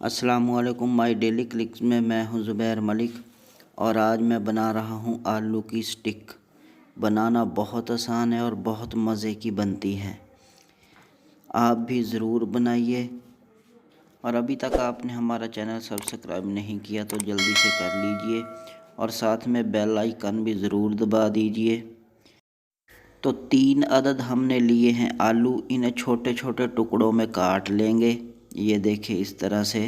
अस्सलामुअलैकुम my daily clicks में मैं हूं ज़ुबैर मलिक और आज मैं बना रहा हूं आलू की स्टिक। बनाना बहुत आसान है और बहुत मज़े की बनती है। आप भी ज़रूर बनाइए और अभी तक आपने हमारा चैनल सब्सक्राइब नहीं किया तो जल्दी से कर लीजिए और साथ में बेल आइकन भी ज़रूर दबा दीजिए। तो 3 अदद हमने लिए हैं आलू, इन्हें छोटे छोटे टुकड़ों में काट लेंगे। ये देखें इस तरह से।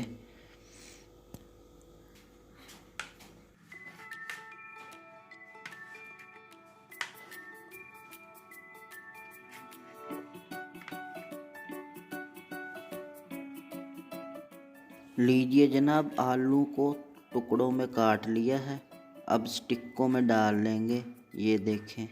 लीजिए जनाब, आलू को टुकड़ों में काट लिया है। अब स्टिकों में डाल लेंगे। ये देखें।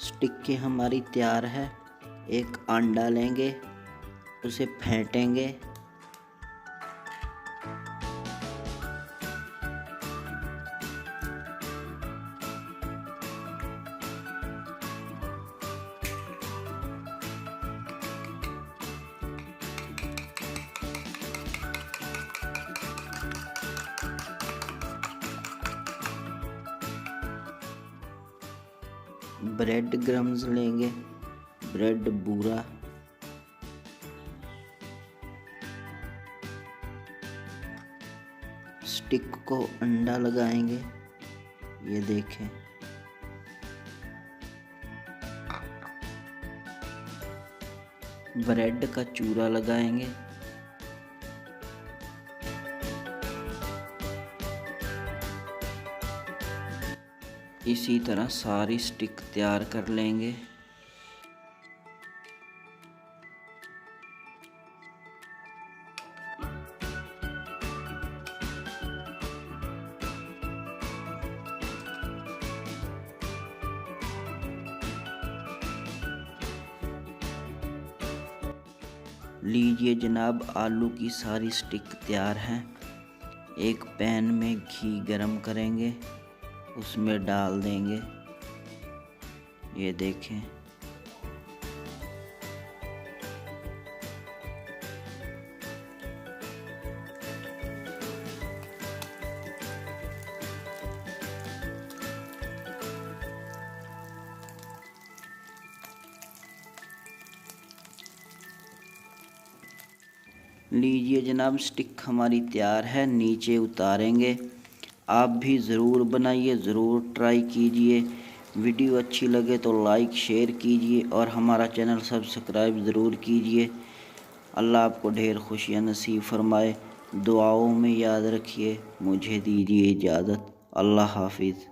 स्टिक हमारी तैयार है। एक अंडा लेंगे, उसे फेंटेंगे। ब्रेड क्रम्स लेंगे, ब्रेड बूरा, स्टिक को अंडा लगाएंगे। ये देखें। ब्रेड का चूरा लगाएंगे। इसी तरह सारी स्टिक तैयार कर लेंगे। लीजिए जनाब, आलू की सारी स्टिक तैयार हैं। एक पैन में घी गरम करेंगे, उसमें डाल देंगे। ये देखें। लीजिए जनाब, स्टिक हमारी तैयार है। नीचे उतारेंगे। आप भी ज़रूर बनाइए, ज़रूर ट्राई कीजिए। वीडियो अच्छी लगे तो लाइक शेयर कीजिए और हमारा चैनल सब्सक्राइब ज़रूर कीजिए। अल्लाह आपको ढेर खुशियाँ नसीब फरमाए। दुआओं में याद रखिए। मुझे दीजिए इजाज़त। अल्लाह हाफिज़।